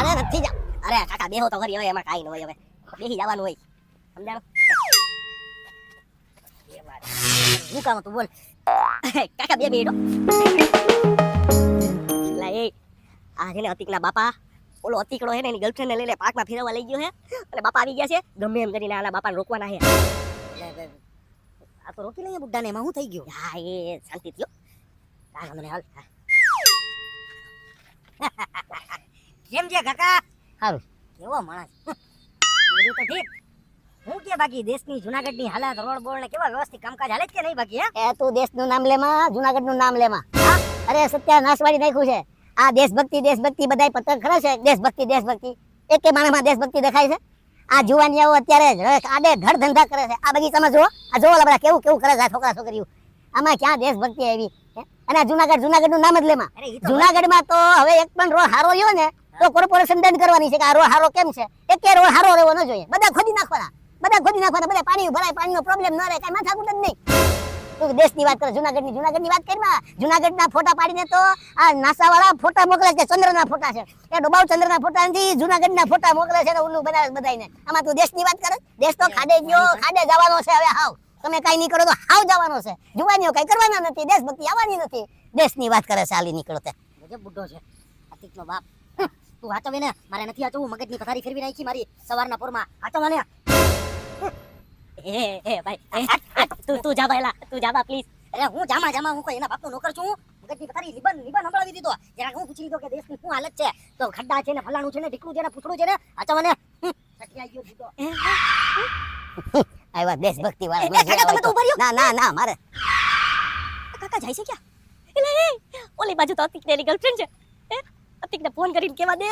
મારે નથી જા. અરે કાકા બેહો તો ખરી, હવે એમાં કાઈ ન હોય, હવે બેહી જવાનું હોય, સમજાણો? હું કામ તું બોલ. કાકા બે બેડો લા એ આ છે ને અતિકના બાપા, ઓલો અતિકડો છે ને એની ગર્લફ્રેન્ડને લઈને પાર્કમાં ફેરવા લઈ ગયો છે અને બાપા આવી ગયા છે. ગમે એમ કરીને આના બાપાને રોકવાના છે. એટલે આ તો રોકી લઈએ બુడ్డాને, એમાં શું થઈ ગયું? હા એ શાંતિ થયો. હા મને હાલ. કેમ છે કાકા? સારું. કેવો માણસ, બધું તો ઠીક. હું કે બાકી દેશની જુનાગઢની હાલત, રોડ બોર્ડ ને કેવા વ્યવસ્થિત કામકાજ હાલે છે કે નહીં બાકી? હે એ તું દેશનું નામ લેમાં, જુનાગઢનું નામ લેમાં. હા અરે સત્યાનાશ વાળી નાખ્યું છે. આ દેશભક્તિ બધાય પતંગ ખરે છે. દેશભક્તિ એકે માણસમાં દેશભક્તિ દેખાય છે? આ જુવાનિયાઓ અત્યારે આડે ધડ ધંધા કરે છે. આ બગીચામાં જો, આ જો ઓલા બધા કેવું કરે છે છોકરા છોકરીઓ. આમાં ક્યાં દેશભક્તિ આવી? અને જુનાગઢનું નામ જ લેમાં. જુનાગઢમાં તો હવે એક પણ રોડ હારો રહ્યો ને તો કોર્પોરેશન દંડ કરવાની છે કે આ રોડ હારો કેમ છે. એકે રોડ હારો રહેવો ન જોઈએ. બધા ખોદી નાખવાના, બધા પાણી ભરાય, પાણીનો પ્રોબ્લેમ ન રહે, કઈ માથાકૂટ જ નહીં. તું દેશની વાત કરે, જુનાગઢની વાત કરીમાં. જુનાગઢના ફોટા પાડીને તો આ નાસાવાળા ફોટા મોકલે છે, ચંદ્રના ફોટા છે. એ ડોબાવ ચંદ્રના ફોટા નથી, જુનાગઢના ફોટા મોકલે છે ને ઉલ્લુ બનાવે બધાયને. આમાં તું દેશની વાત કરે? દેશ તો ખાડે ગયો, ખાડે જવાનો છે હવે. હાવ તમે કઈ નહીં કરો તો હાવ જવાનો છે. જુવાનીઓ કઈ કરવાના નથી, દેશભક્તિ આવવાની નથી. દેશની વાત કરે છે, હાલી નીકળો તે બુઢો છે અતિકનો બાપ. તું વાંચવે ને, મારે નથી વાંચવું. મગજની પથારી ફેરવી નાખી મારી સવારના પોરમાં. વાંચવા ને ભાઈ, તું જા ભાઈલા, તું જા બા પ્લીઝ. અરે હું જામા હું કોઈ એના બાપનો નોકર છું? મગજની પથારી નિબંધ સંભળાવી દીધો. જરા હું પૂછી લીધો કે દેશની શું હાલત છે, તો ખड्डा છે ને, ફલાણું છે ને, ઢીકણું છે ને, પૂછડું છે ને. વાંચવા ને સટિયા ગયો દીધો. આવા દેશભક્તિ વાળા. કાકા તમે તો ઉભા રહ્યો. ના મારે કાકા જાય છે ક્યાં? એટલે ઓલી બાજુ તો અતિક ને એની ગર્લફ્રેન્ડ છે. અતિકને ફોન કરીને કેવા દે